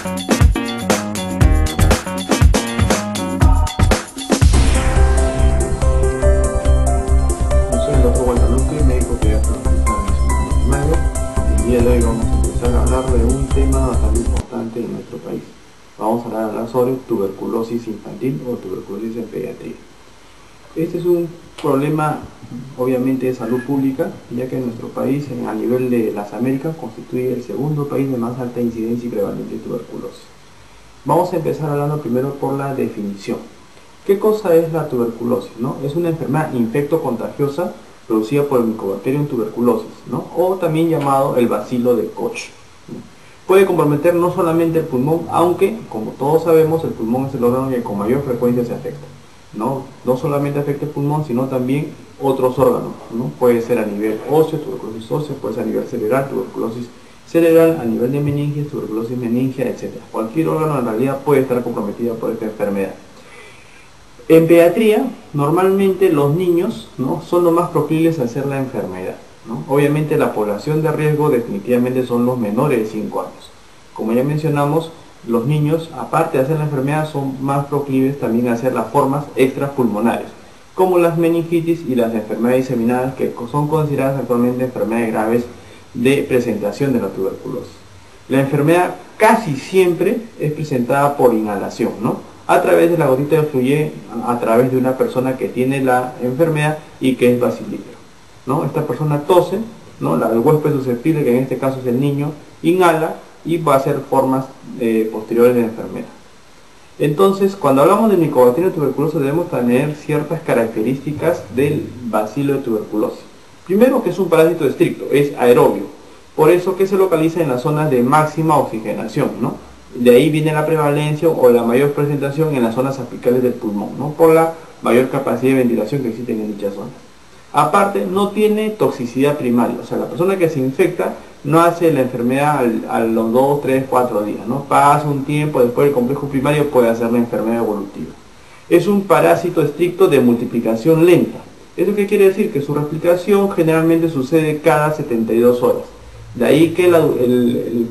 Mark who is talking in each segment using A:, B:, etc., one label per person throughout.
A: Soy el Dr. Walter Luque, médico pediatra del Hospital Nacional de Mayo. El día de hoy vamos a empezar a hablar de un tema bastante importante en nuestro país. Vamos a hablar sobre tuberculosis infantil o tuberculosis en pediatría. Este es un problema obviamente de salud pública, ya que nuestro país a nivel de las Américas constituye el segundo país de más alta incidencia y prevalencia de tuberculosis. Vamos a empezar hablando primero por la definición. ¿Qué cosa es la tuberculosis? ¿No? Es una enfermedad infecto-contagiosa producida por el Mycobacterium tuberculosis, ¿no? O también llamado el bacilo de Koch. Puede comprometer no solamente el pulmón, aunque, como todos sabemos, el pulmón es el órgano que con mayor frecuencia se afecta. No solamente afecta el pulmón, sino también otros órganos, ¿no? Puede ser a nivel óseo, tuberculosis ósea, puede ser a nivel cerebral, tuberculosis cerebral, a nivel de meninges, tuberculosis meningia, etc. Cualquier órgano en realidad puede estar comprometida por esta enfermedad. En pediatría, normalmente los niños, ¿no?, son los más proclives a hacer la enfermedad, ¿no? Obviamente la población de riesgo definitivamente son los menores de 5 años. Como ya mencionamos, los niños, aparte de hacer la enfermedad, son más proclives también a hacer las formas extrapulmonares, como las meningitis y las enfermedades diseminadas, que son consideradas actualmente enfermedades graves de presentación de la tuberculosis. La enfermedad casi siempre es presentada por inhalación, ¿no?, a través de la gotita de fluye, a través de una persona que tiene la enfermedad y que es bacilífero, ¿no? Esta persona tose, ¿no? El huésped susceptible, que en este caso es el niño, inhala y va a hacer formas posteriores de la enfermedad. Entonces, cuando hablamos de Mycobacterium tuberculosis, debemos tener ciertas características del bacilo de tuberculosis. Primero, que es un parásito estricto, es aerobio, por eso que se localiza en las zonas de máxima oxigenación, ¿no? De ahí viene la prevalencia o la mayor presentación en las zonas apicales del pulmón, ¿no?, por la mayor capacidad de ventilación que existe en dichas zonas. Aparte, no tiene toxicidad primaria, o sea, la persona que se infecta no hace la enfermedad a los 2, 3, 4 días, ¿no? Pasa un tiempo, después el complejo primario puede hacer la enfermedad evolutiva. Es un parásito estricto de multiplicación lenta. ¿Eso qué quiere decir? Que su replicación generalmente sucede cada 72 horas. De ahí que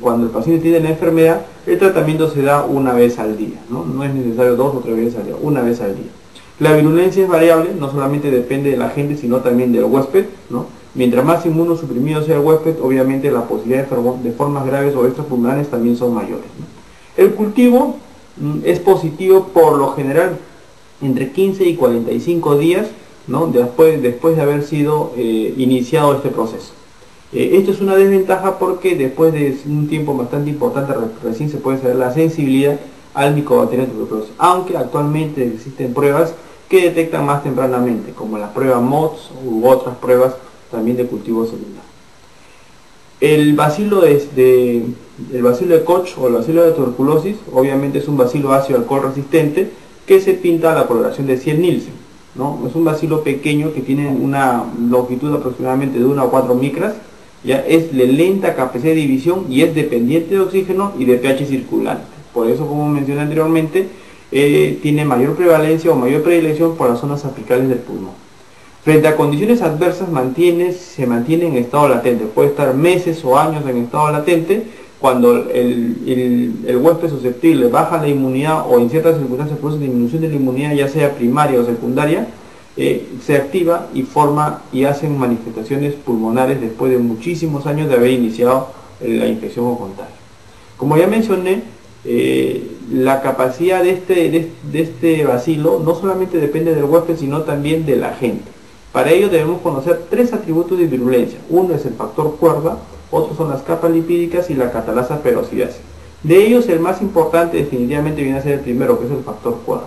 A: cuando el paciente tiene la enfermedad, el tratamiento se da una vez al día, ¿no? No es necesario 2 o 3 veces al día, una vez al día. La virulencia es variable, no solamente depende de la gente, sino también del huésped, ¿no? Mientras más inmunosuprimido sea el huésped, obviamente la posibilidad de formas graves o extrapulmonares también son mayores, ¿no? El cultivo es positivo por lo general entre 15 y 45 días, ¿no?, después de haber sido iniciado este proceso. Esto es una desventaja porque después de un tiempo bastante importante recién se puede saber la sensibilidad al Mycobacterium tuberculosis, aunque actualmente existen pruebas que detectan más tempranamente, como la prueba MOTS u otras pruebas también de cultivo celular. El bacilo de Koch o el bacilo de tuberculosis obviamente es un bacilo ácido alcohol resistente que se pinta a la coloración de 100 Nielsen, ¿no? Es un bacilo pequeño que tiene una longitud aproximadamente de 1 a 4 micras. Ya es de lenta capacidad de división y es dependiente de oxígeno y de pH circulante. Por eso, como mencioné anteriormente, tiene mayor prevalencia o mayor predilección por las zonas apicales del pulmón. Frente a condiciones adversas se mantiene en estado latente. Puede estar meses o años en estado latente. Cuando el huésped susceptible baja la inmunidad o en ciertas circunstancias produce disminución de la inmunidad, ya sea primaria o secundaria, se activa y hacen manifestaciones pulmonares después de muchísimos años de haber iniciado la infección o contagio. Como ya mencioné, la capacidad de este bacilo no solamente depende del huésped, sino también de la gente. Para ello debemos conocer 3 atributos de virulencia. Uno es el factor cuerda, otros son las capas lipídicas y la catalasa peroxidasa. De ellos, el más importante definitivamente viene a ser el primero, que es el factor cuerda.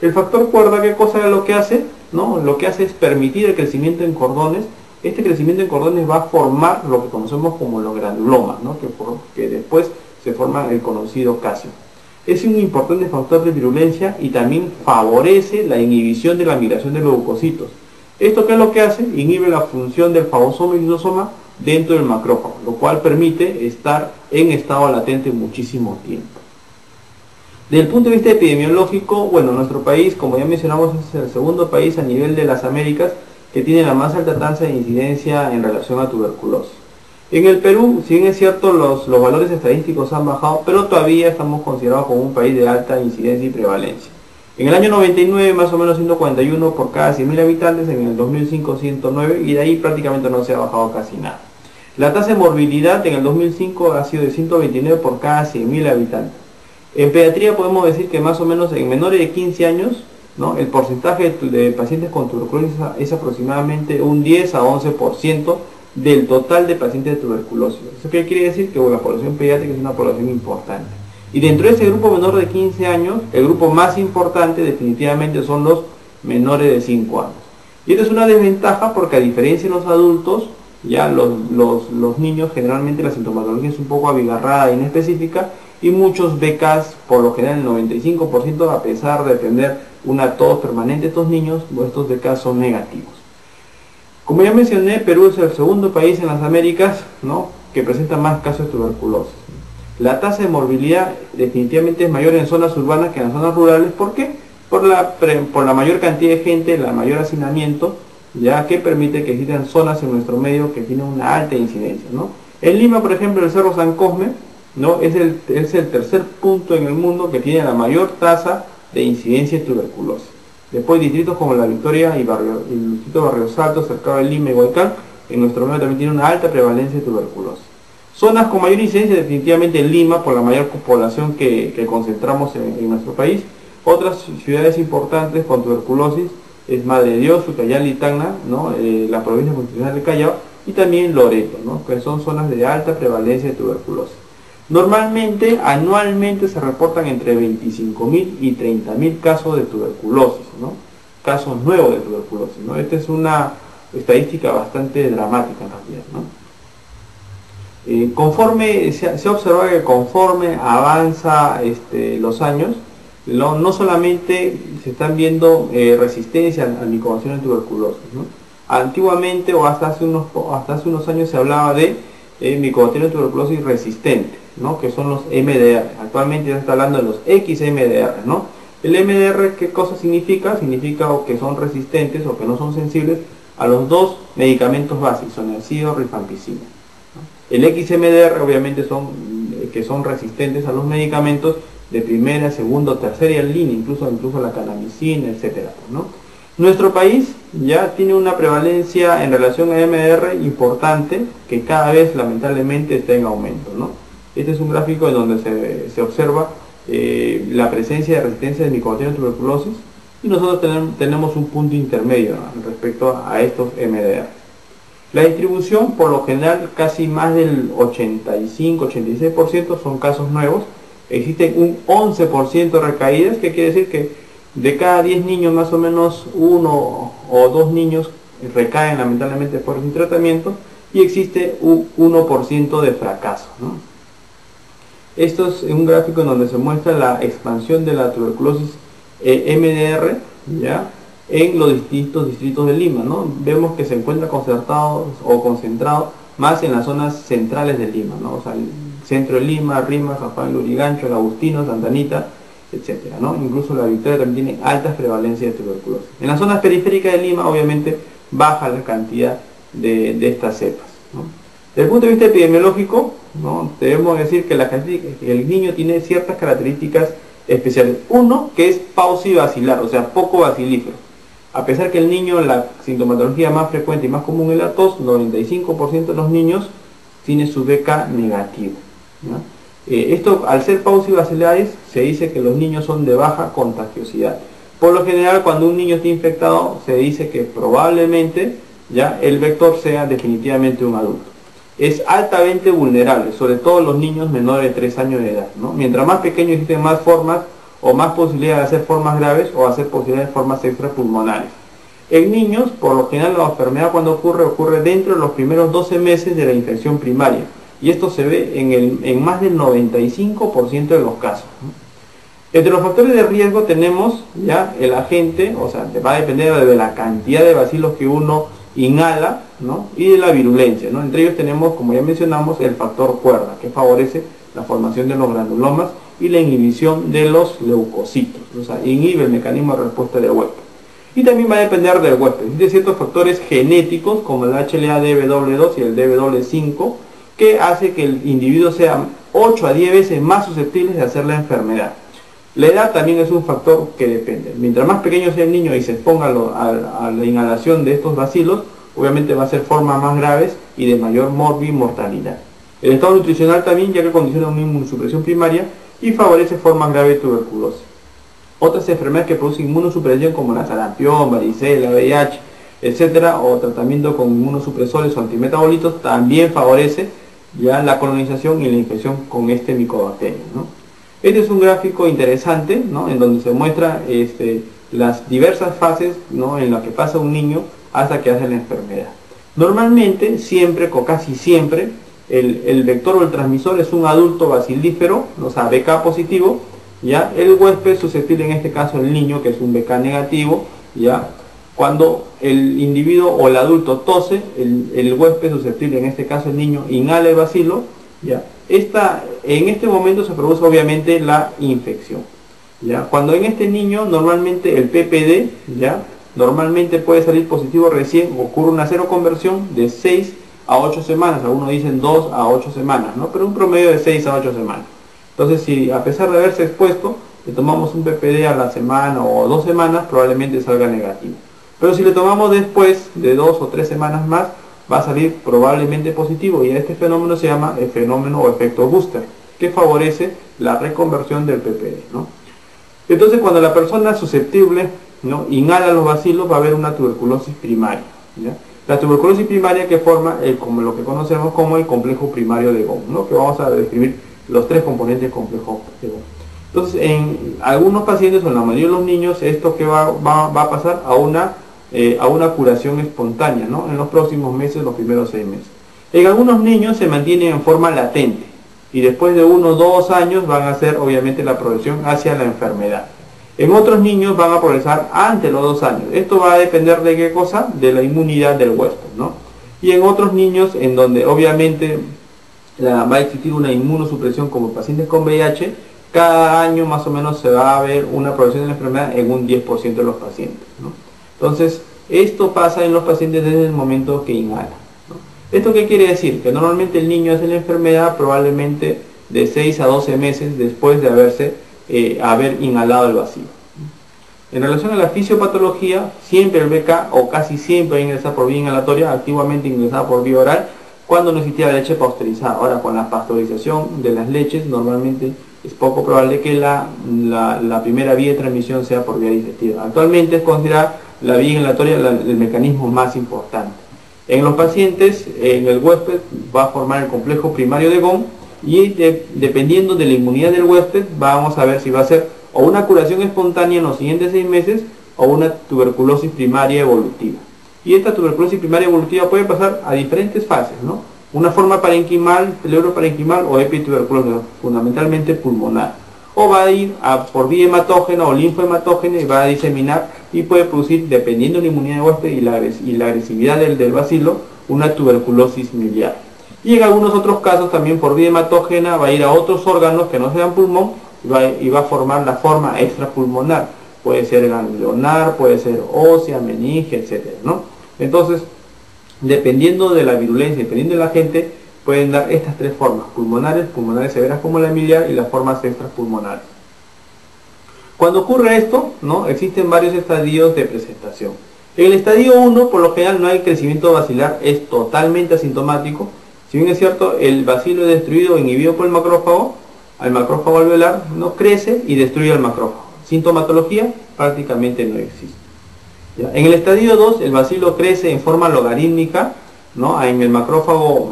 A: El factor cuerda, ¿qué cosa es lo que hace? ¿No? Lo que hace es permitir el crecimiento en cordones. Este crecimiento en cordones va a formar lo que conocemos como los granulomas, ¿no?, que después se forma el conocido calcio. Es un importante factor de virulencia y también favorece la inhibición de la migración de los leucocitos. ¿Esto qué es lo que hace? Inhibe la función del fagosoma y lisosoma dentro del macrófago, lo cual permite estar en estado latente muchísimo tiempo. Desde el punto de vista epidemiológico, bueno, nuestro país, como ya mencionamos, es el segundo país a nivel de las Américas que tiene la más alta tasa de incidencia en relación a tuberculosis. En el Perú, si bien es cierto, los valores estadísticos han bajado, pero todavía estamos considerados como un país de alta incidencia y prevalencia. En el año 99, más o menos 141 por cada 100.000 habitantes, en el 2005 109, y de ahí prácticamente no se ha bajado casi nada. La tasa de morbilidad en el 2005 ha sido de 129 por cada 100.000 habitantes. En pediatría podemos decir que más o menos en menores de 15 años, ¿no?, el porcentaje de pacientes con tuberculosis es aproximadamente un 10 a 11% del total de pacientes de tuberculosis. ¿Eso qué quiere decir? Que la población pediátrica es una población importante. Y dentro de ese grupo menor de 15 años, el grupo más importante definitivamente son los menores de 5 años. Y esto es una desventaja porque, a diferencia de los adultos, ya los niños generalmente la sintomatología es un poco abigarrada e inespecífica, y muchos BCAS, por lo general el 95%, a pesar de tener una tos permanente, estos niños, estos BCAS son negativos. Como ya mencioné, Perú es el segundo país en las Américas, ¿no?, que presenta más casos de tuberculosis. La tasa de morbilidad definitivamente es mayor en zonas urbanas que en las zonas rurales. ¿Por qué? Por la mayor cantidad de gente, el mayor hacinamiento, ya que permite que existan zonas en nuestro medio que tienen una alta incidencia, ¿no? En Lima, por ejemplo, el Cerro San Cosme, ¿no?, es el tercer punto en el mundo que tiene la mayor tasa de incidencia de tuberculosis. Después distritos como La Victoria y el distrito Barrios Altos, cercado de Lima y Huaycán, en nuestro medio también tiene una alta prevalencia de tuberculosis. Zonas con mayor incidencia definitivamente en Lima, por la mayor población que concentramos en nuestro país. Otras ciudades importantes con tuberculosis es Madre de Dios, Ucayali y Tacna, ¿no?, la provincia constitucional de Callao, y también Loreto, ¿no?, que son zonas de alta prevalencia de tuberculosis. Normalmente, anualmente se reportan entre 25.000 y 30.000 casos de tuberculosis, ¿no?, casos nuevos de tuberculosis, ¿no? Esta es una estadística bastante dramática en realidad, ¿no? Se ha observado que conforme avanza los años, no solamente se están viendo resistencia al Mycobacterium tuberculosis, ¿no? Antiguamente, o hasta hace unos años, se hablaba de Mycobacterium tuberculosis resistente, ¿no?, que son los MDR. Actualmente ya se está hablando de los XMDR, ¿no? El MDR, ¿qué cosa significa? Significa o que son resistentes o que no son sensibles a los dos medicamentos básicos, isoniazid, rifampicina. El XMDR obviamente son resistentes a los medicamentos de primera, segunda o tercera línea, incluso la kanamicina, etcétera, ¿no? Nuestro país ya tiene una prevalencia en relación a MDR importante, que cada vez lamentablemente está en aumento, ¿no? Este es un gráfico en donde se observa la presencia de resistencia de Mycobacterium tuberculosis, y nosotros tenemos un punto intermedio, ¿no?, respecto a estos MDR. La distribución, por lo general, casi más del 85-86% son casos nuevos. Existen un 11% de recaídas, que quiere decir que de cada 10 niños, más o menos 1 o 2 niños recaen lamentablemente por sin tratamiento, y existe un 1% de fracaso, ¿no? Esto es un gráfico en donde se muestra la expansión de la tuberculosis MDR, ¿ya?, en los distintos distritos de Lima, ¿no? Vemos que se encuentra concentrado más en las zonas centrales de Lima, ¿no? O sea, el centro de Lima, Rimas, San Juan, Lurigancho, El Agustino, Santa Anita, etcétera, ¿no? Incluso La Victoria también tiene altas prevalencias de tuberculosis. En las zonas periféricas de Lima, obviamente, baja la cantidad de estas cepas, ¿no? Desde el punto de vista epidemiológico, ¿no?, debemos decir que el niño tiene ciertas características especiales. Uno, que es paucibacilar, o sea, poco bacilífero. A pesar que el niño, la sintomatología más frecuente y más común es la tos, 95% de los niños tiene su BK negativo, ¿no? Esto, al ser paucibacilares, se dice que los niños son de baja contagiosidad. Por lo general, cuando un niño está infectado, se dice que probablemente ya el vector sea definitivamente un adulto. Es altamente vulnerable, sobre todo los niños menores de 3 años de edad, ¿no? Mientras más pequeños existen más formas o más posibilidades de hacer formas graves o hacer posibilidades de formas extrapulmonares. En niños, por lo general, la enfermedad cuando ocurre dentro de los primeros 12 meses de la infección primaria, y esto se ve en más del 95% de los casos, ¿no? Entre los factores de riesgo tenemos ya el agente, o sea, va a depender de la cantidad de bacilos que uno inhala, ¿no?, y de la virulencia, ¿no? Entre ellos tenemos, como ya mencionamos, el factor cuerda, que favorece la formación de los granulomas y la inhibición de los leucocitos, o sea, inhibe el mecanismo de respuesta del huésped. Y también va a depender del huésped. Existen ciertos factores genéticos, como el HLA-DW2 y el DW5, que hace que el individuo sea 8 a 10 veces más susceptible de hacer la enfermedad. La edad también es un factor que depende. Mientras más pequeño sea el niño y se exponga a la inhalación de estos bacilos, obviamente va a ser formas más graves y de mayor mortalidad. El estado nutricional también, ya que condiciona una inmunosupresión primaria y favorece formas graves de tuberculosis. Otras enfermedades que producen inmunosupresión como la sarampión, varicela, VIH, etcétera, o tratamiento con inmunosupresores o antimetabolitos también favorece ya la colonización y la infección con este micobacterio, ¿no? Este es un gráfico interesante, ¿no?, en donde se muestra las diversas fases, ¿no?, en las que pasa un niño hasta que hace la enfermedad. Normalmente, siempre o casi siempre, el vector o el transmisor es un adulto bacilífero, o sea, BK positivo, ¿ya? El huésped susceptible, en este caso el niño, que es un BK negativo, ¿ya? Cuando el individuo o el adulto tose, el huésped susceptible, en este caso el niño, inhala el bacilo, ¿ya? En este momento se produce obviamente la infección, ¿ya? Cuando en este niño normalmente el PPD, ¿ya?, normalmente puede salir positivo recién, ocurre una seroconversión de 6 a 8 semanas, algunos dicen 2 a 8 semanas, ¿no?, pero un promedio de 6 a 8 semanas. Entonces, si a pesar de haberse expuesto, le tomamos un PPD a la semana o 2 semanas, probablemente salga negativo. Pero si le tomamos después de 2 o 3 semanas más, va a salir probablemente positivo, y este fenómeno se llama el fenómeno o efecto booster, que favorece la reconversión del PPD, ¿no? Entonces, cuando la persona susceptible, ¿no?, inhala los bacilos, va a haber una tuberculosis primaria, ¿ya? La tuberculosis primaria que forma como lo que conocemos como el complejo primario de Ghon, ¿no?, que vamos a describir los 3 componentes del complejo de Ghon. Entonces, en algunos pacientes o en la mayoría de los niños, esto que va a pasar a una curación espontánea, ¿no?, en los próximos meses, los primeros 6 meses. En algunos niños se mantiene en forma latente y después de 1 o 2 años van a hacer obviamente la progresión hacia la enfermedad. En otros niños van a progresar antes de los 2 años. Esto va a depender de qué cosa, de la inmunidad del huésped, ¿no? Y en otros niños en donde obviamente va a existir una inmunosupresión, como pacientes con VIH, cada año más o menos se va a ver una progresión de la enfermedad en un 10% de los pacientes, ¿no? Entonces, esto pasa en los pacientes desde el momento que inhalan, ¿no? ¿Esto qué quiere decir? Que normalmente el niño hace la enfermedad probablemente de 6 a 12 meses después de haber inhalado el bacilo. En relación a la fisiopatología, siempre el BK, o casi siempre, ingresa por vía inhalatoria, activamente ingresada por vía oral, cuando no existía la leche pasteurizada. Ahora, con la pasteurización de las leches, normalmente es poco probable que la primera vía de transmisión sea por vía digestiva. Actualmente es considerada la vía inhalatoria el mecanismo más importante. En los pacientes, en el huésped va a formar el complejo primario de Ghon, y dependiendo de la inmunidad del huésped, vamos a ver si va a ser o una curación espontánea en los siguientes 6 meses o una tuberculosis primaria evolutiva. Y esta tuberculosis primaria evolutiva puede pasar a diferentes fases, ¿no? Una forma parenquimal, pleuroparenquimal o epituberculosis, fundamentalmente pulmonar. O va a ir por vía hematógena o linfohematógena y va a diseminar y puede producir, dependiendo de la inmunidad del huésped y la agresividad del bacilo, una tuberculosis miliar. Y en algunos otros casos también por vía hematógena va a ir a otros órganos que no sean pulmón y va a formar la forma extrapulmonar. Puede ser ganglionar, puede ser ósea, meninge, etcétera, ¿no? Entonces, dependiendo de la virulencia, dependiendo de la gente, pueden dar estas 3 formas: pulmonares severas como la miliar, y las formas extrapulmonares. Cuando ocurre esto, ¿no?, existen varios estadios de presentación. En el estadio 1, por lo general, no hay crecimiento bacilar, es totalmente asintomático. Si bien es cierto, el bacilo es destruido o inhibido por el macrófago, al macrófago alveolar no crece y destruye al macrófago. Sintomatología prácticamente no existe. ¿Ya? En el estadio 2, el bacilo crece en forma logarítmica, ¿no?, en el macrófago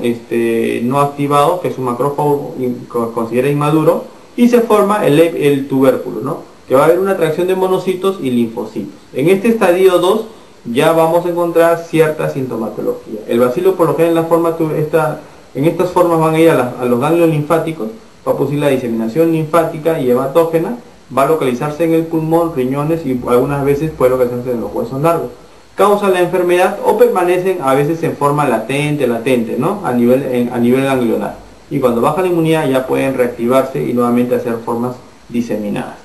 A: no activado, que es un macrófago considera inmaduro, y se forma el tubérculo, ¿no?, que va a haber una atracción de monocitos y linfocitos. En este estadio 2 ya vamos a encontrar cierta sintomatología. El bacilo, por lo general, en estas formas van a ir a los ganglios linfáticos, va a producir la diseminación linfática y hematógena, va a localizarse en el pulmón, riñones, y algunas veces puede localizarse en los huesos largos. Causa la enfermedad o permanecen a veces en forma latente, ¿no?, a nivel ganglionar. Y cuando baja la inmunidad ya pueden reactivarse y nuevamente hacer formas diseminadas.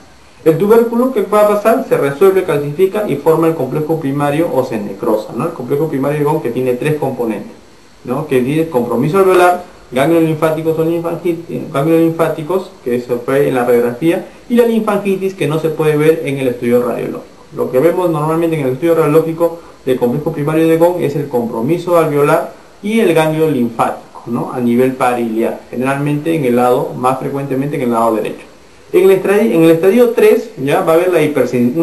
A: El tubérculo, ¿qué va a pasar? Se resuelve, calcifica y forma el complejo primario o se necrosa, ¿no? El complejo primario de Ghon, que tiene 3 componentes, ¿no?, que tiene compromiso alveolar, ganglios linfáticos o ganglios linfáticos, que se ve en la radiografía, y la linfangitis, que no se puede ver en el estudio radiológico. Lo que vemos normalmente en el estudio radiológico del complejo primario de Gone es el compromiso alveolar y el ganglio linfático, ¿no?, a nivel pariliar, generalmente en el lado, más frecuentemente en el lado derecho. En el estadio 3 ya va a haber una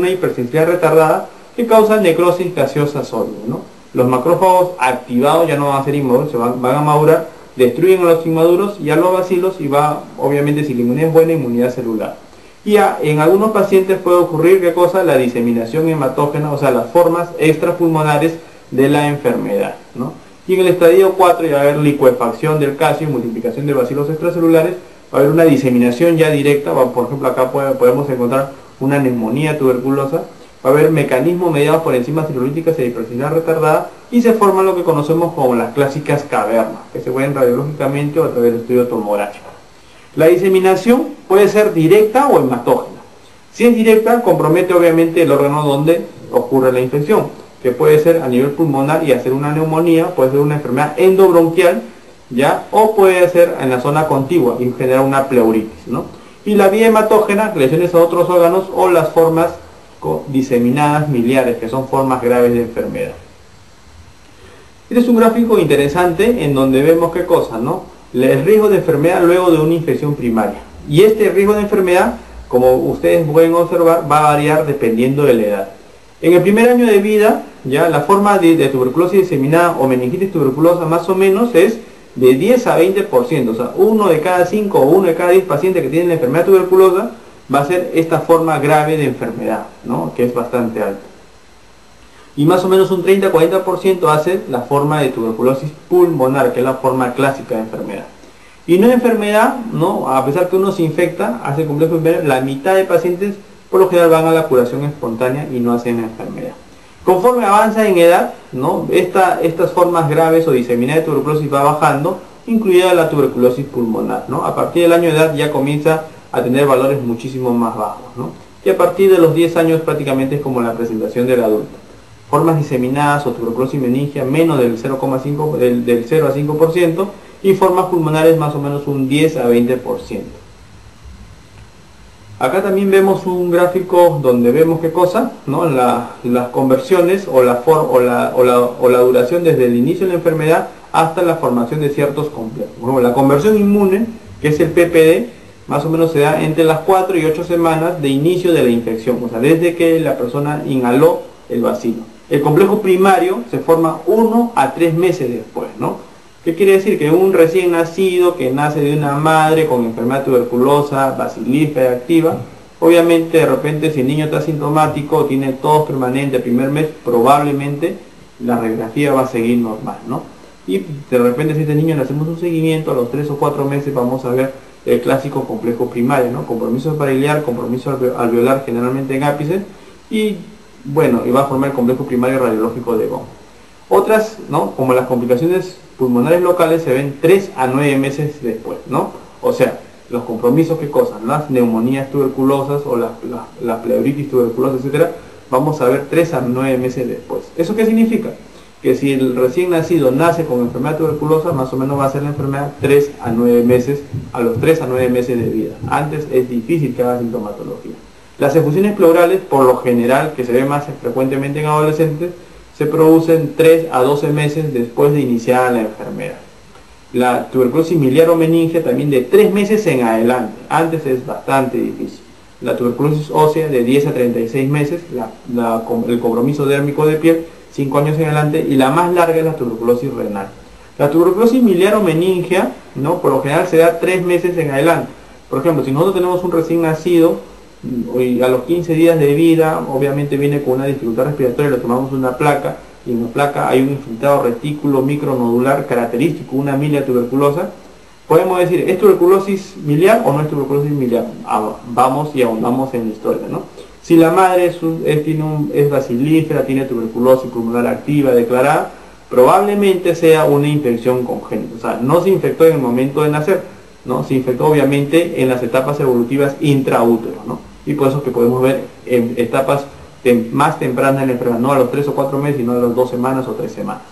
A: hipersensibilidad retardada que causa necrosis gaseosa sólida, ¿no? Los macrófagos activados ya no van a ser inmaduros, van a madurar, destruyen a los inmaduros y a los bacilos, y va, obviamente, si la inmunidad es buena, inmunidad celular. Y en algunos pacientes puede ocurrir, ¿qué cosa? La diseminación hematógena, o sea, las formas extrapulmonares de la enfermedad, ¿no? Y en el estadio 4 ya va a haber licuefacción del calcio y multiplicación de bacilos extracelulares, va a haber una diseminación ya directa, por ejemplo acá podemos encontrar una neumonía tuberculosa, va a haber mecanismos mediados por enzimas tirolíticas e hipersensibilidad retardada, y se forman lo que conocemos como las clásicas cavernas, que se ven radiológicamente o a través del estudio tomográfico. La diseminación puede ser directa o hematógena. Si es directa, compromete obviamente el órgano donde ocurre la infección, que puede ser a nivel pulmonar y hacer una neumonía, puede ser una enfermedad endobronquial, ¿ya? O puede ser en la zona contigua y generar una pleuritis, ¿no? Y la vía hematógena, lesiones a otros órganos o las formas diseminadas miliares, que son formas graves de enfermedad. Este es un gráfico interesante en donde vemos qué cosa, ¿no? El riesgo de enfermedad luego de una infección primaria. Y este riesgo de enfermedad, como ustedes pueden observar, va a variar dependiendo de la edad. En el primer año de vida, ya la forma de tuberculosis diseminada o meningitis tuberculosa más o menos es de 10 a 20%, o sea, 1 de cada 5 o 1 de cada 10 pacientes que tienen la enfermedad tuberculosa va a ser esta forma grave de enfermedad, ¿no?, que es bastante alta. Y más o menos un 30-40% hace la forma de tuberculosis pulmonar, que es la forma clásica de enfermedad. Y no enfermedad, ¿no?, a pesar que uno se infecta, hace complejo enfermedad, la mitad de pacientes por lo general van a la curación espontánea y no hacen enfermedad. Conforme avanza en edad, ¿no?, estas formas graves o diseminadas de tuberculosis va bajando, incluida la tuberculosis pulmonar, ¿no? A partir del año de edad ya comienza a tener valores muchísimo más bajos, ¿no? Y a partir de los 10 años prácticamente es como la presentación del adulto. Formas diseminadas o tuberculosis meningia menos del 0 a 5%, y formas pulmonares más o menos un 10 a 20%. Acá también vemos un gráfico donde vemos qué cosa, ¿no?, las conversiones o la duración desde el inicio de la enfermedad hasta la formación de ciertos complejos. Bueno, la conversión inmune, que es el PPD, más o menos se da entre las 4 y 8 semanas de inicio de la infección, o sea, desde que la persona inhaló el bacilo. El complejo primario se forma 1 a 3 meses después, ¿no? ¿Qué quiere decir? Que un recién nacido que nace de una madre con enfermedad tuberculosa, bacilífera activa, obviamente de repente si el niño está asintomático, tiene tos permanente el primer mes, probablemente la radiografía va a seguir normal, ¿no? Y de repente si este niño le hacemos un seguimiento, a los 3 o 4 meses vamos a ver el clásico complejo primario, ¿no? Compromiso pariliar, compromiso alveolar generalmente en ápices, y bueno, y va a formar el complejo primario radiológico de Gone. Otras, ¿no?, como las complicaciones pulmonares locales, se ven 3 a 9 meses después, ¿no? O sea, los compromisos, ¿qué cosas? Las neumonías tuberculosas o la pleuritis tuberculosa, etcétera, vamos a ver 3 a 9 meses después. ¿Eso qué significa? Que si el recién nacido nace con enfermedad tuberculosa, más o menos va a ser la enfermedad 3 a 9 meses, a los 3 a 9 meses de vida. Antes es difícil que haga sintomatología. Las efusiones pleurales, por lo general, que se ve más frecuentemente en adolescentes, se producen 3 a 12 meses después de iniciar la enfermedad. La tuberculosis miliar o meningia también de 3 meses en adelante, antes es bastante difícil. La tuberculosis ósea de 10 a 36 meses, el compromiso dérmico de piel, 5 años en adelante, y la más larga es la tuberculosis renal. La tuberculosis miliar o meningia, ¿no?, por lo general se da 3 meses en adelante. Por ejemplo, si nosotros tenemos un recién nacido, y a los 15 días de vida, obviamente viene con una dificultad respiratoria, le tomamos una placa, y en la placa hay un infiltrado retículo micronodular característico, una milia tuberculosa, podemos decir, ¿es tuberculosis miliar o no es tuberculosis miliar? Vamos y ahondamos en la historia, ¿no? Si la madre es bacilífera, tiene tuberculosis pulmonar activa declarada, probablemente sea una infección congénita, o sea, no se infectó en el momento de nacer, ¿no? Se infectó obviamente en las etapas evolutivas intraútero, ¿no? Y por eso es que podemos ver en etapas más tempranas en la enfermedad, no a los 3 o 4 meses, sino a las 2 semanas o 3 semanas.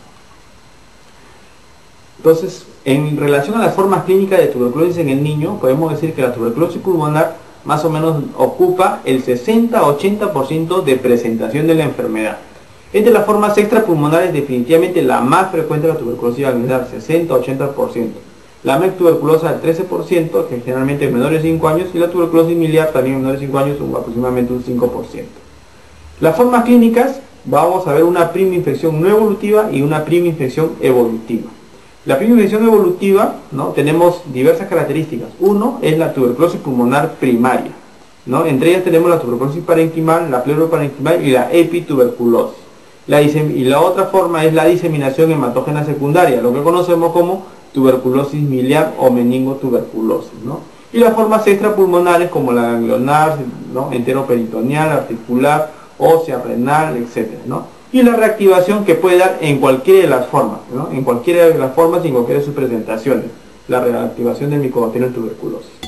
A: Entonces, en relación a las formas clínicas de tuberculosis en el niño, podemos decir que la tuberculosis pulmonar más o menos ocupa el 60-80% de presentación de la enfermedad. Entre las formas extrapulmonares, definitivamente la más frecuente de la tuberculosis alveolar, 60-80%. La tuberculosa del 13%, que generalmente es menores de 5 años, y la tuberculosis miliar también menores de 5 años, aproximadamente un 5%. Las formas clínicas, vamos a ver una prima infección no evolutiva y una prima infección evolutiva. La prima infección evolutiva, ¿no? Tenemos diversas características. Uno es la tuberculosis pulmonar primaria, ¿no? Entre ellas tenemos la tuberculosis parenquimal, la pleuroparenquimal y la epituberculosis. Y la otra forma es la diseminación hematógena secundaria, lo que conocemos como tuberculosis miliar o meningotuberculosis, ¿no? Y las formas extrapulmonares como la ganglionar, ¿no? Enteroperitoneal, articular, ósea, renal, etc., ¿no? Y la reactivación que puede dar en cualquiera de las formas, ¿no? En cualquiera de las formas y en cualquiera de sus presentaciones, la reactivación del micobacterio en tuberculosis.